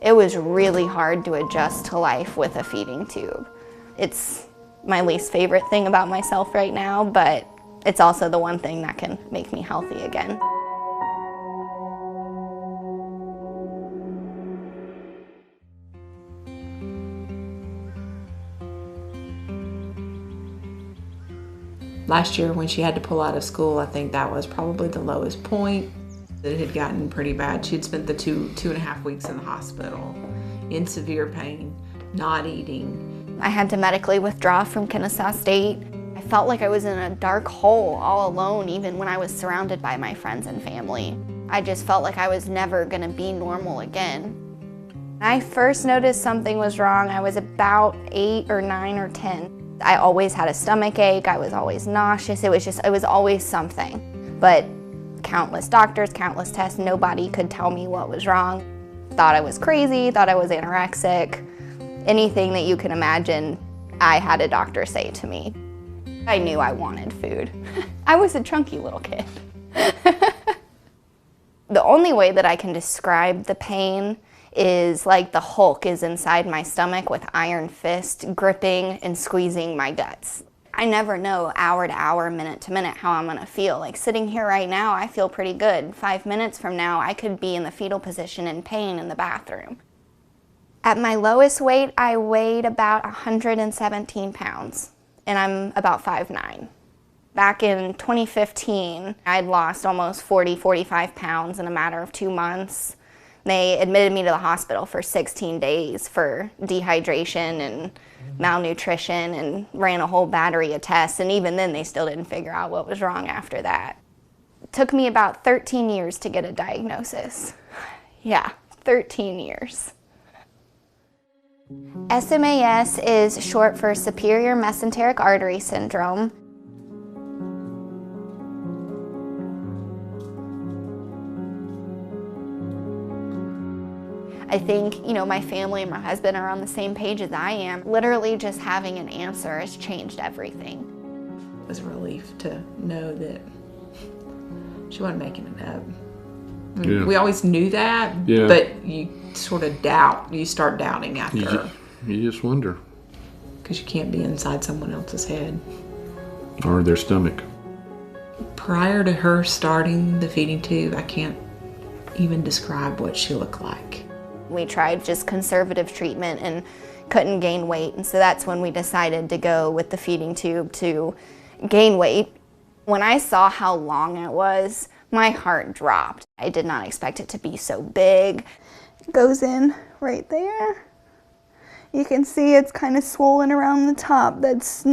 It was really hard to adjust to life with a feeding tube. It's my least favorite thing about myself right now, but it's also the one thing that can make me healthy again. Last year when she had to pull out of school, I think that was probably the lowest point. It had gotten pretty bad. She'd spent the two and a half weeks in the hospital in severe pain, not eating. I had to medically withdraw from Kennesaw State. I felt like I was in a dark hole all alone, even when I was surrounded by my friends and family. I just felt like I was never gonna be normal again. When I first noticed something was wrong, I was about 8 or 9 or 10. I always had a stomach ache, I was always nauseous, it was always something. But countless doctors, countless tests, nobody could tell me what was wrong. Thought I was crazy, thought I was anorexic. Anything that you can imagine, I had a doctor say to me. I knew I wanted food. I was a chunky little kid. The only way that I can describe the pain is like the Hulk is inside my stomach with iron fist gripping and squeezing my guts. I never know hour to hour, minute to minute how I'm gonna feel. Like sitting here right now, I feel pretty good. 5 minutes from now, I could be in the fetal position in pain in the bathroom. At my lowest weight, I weighed about 117 pounds, and I'm about 5'9". Back in 2015, I'd lost almost 45 pounds in a matter of 2 months. They admitted me to the hospital for 16 days for dehydration and malnutrition and ran a whole battery of tests, and even then they still didn't figure out what was wrong after that. It took me about 13 years to get a diagnosis. Yeah, 13 years. SMAS is short for superior mesenteric artery syndrome. I think, my family and my husband are on the same page as I am. Literally just having an answer has changed everything. It was a relief to know that she wasn't making it up. Yeah. We always knew that, yeah. But you sort of you start doubting after. You just wonder. Because you can't be inside someone else's head. Or their stomach. Prior to her starting the feeding tube, I can't even describe what she looked like. We tried just conservative treatment and couldn't gain weight, and so that's when we decided to go with the feeding tube to gain weight. When I saw how long it was, my heart dropped. I did not expect it to be so big. It goes in right there. You can see it's kind of swollen around the top. That's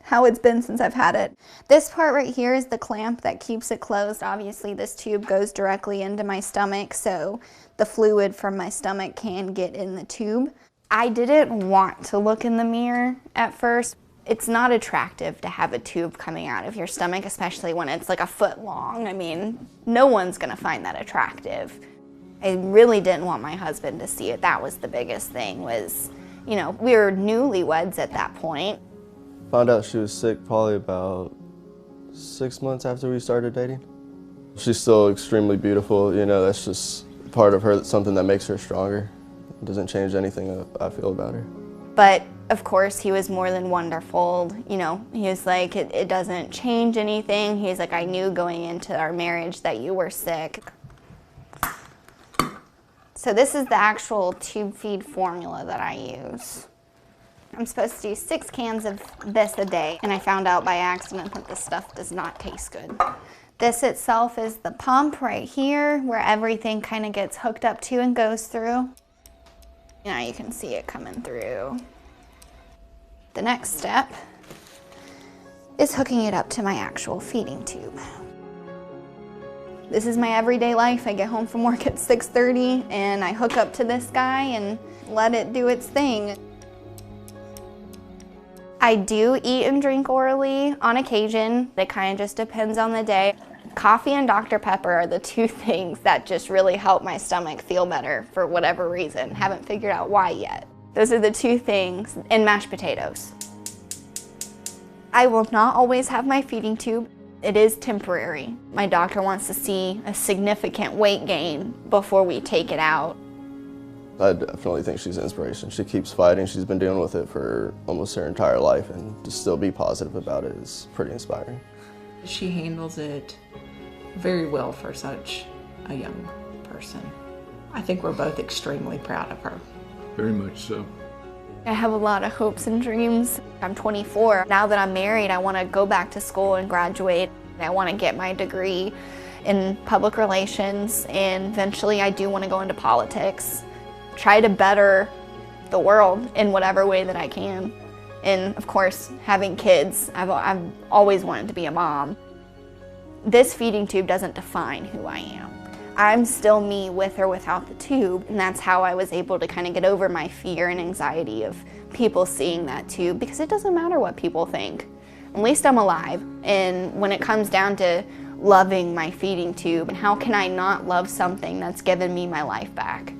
how it's been since I've had it. This part right here is the clamp that keeps it closed. Obviously this tube goes directly into my stomach, so the fluid from my stomach can get in the tube. I didn't want to look in the mirror at first. It's not attractive to have a tube coming out of your stomach, especially when it's like a foot long. I mean, no one's gonna find that attractive. I really didn't want my husband to see it. That was the biggest thing was, we were newlyweds at that point. Found out she was sick probably about 6 months after we started dating. She's still extremely beautiful, that's just part of her, something that makes her stronger. It doesn't change anything I feel about her. But of course he was more than wonderful. He was like, it doesn't change anything. He's like, I knew going into our marriage that you were sick. So this is the actual tube feed formula that I use. I'm supposed to do 6 cans of this a day, and I found out by accident that this stuff does not taste good. This itself is the pump right here where everything kind of gets hooked up to and goes through. Now you can see it coming through. The next step is hooking it up to my actual feeding tube. This is my everyday life. I get home from work at 6:30 and I hook up to this guy and let it do its thing. I do eat and drink orally on occasion. It kind of just depends on the day. Coffee and Dr. Pepper are the 2 things that just really help my stomach feel better for whatever reason. Haven't figured out why yet. Those are the 2 things, and mashed potatoes. I will not always have my feeding tube. It is temporary. My doctor wants to see a significant weight gain before we take it out. I definitely think she's an inspiration. She keeps fighting. She's been dealing with it for almost her entire life, and to still be positive about it is pretty inspiring. She handles it very well for such a young person. I think we're both extremely proud of her. Very much so. I have a lot of hopes and dreams. I'm 24. Now that I'm married, I want to go back to school and graduate. I want to get my degree in public relations, and eventually I do want to go into politics. Try to better the world in whatever way that I can. And of course, having kids, I've always wanted to be a mom. This feeding tube doesn't define who I am. I'm still me with or without the tube, and that's how I was able to kind of get over my fear and anxiety of people seeing that tube, because it doesn't matter what people think. At least I'm alive. And when it comes down to loving my feeding tube, how can I not love something that's given me my life back?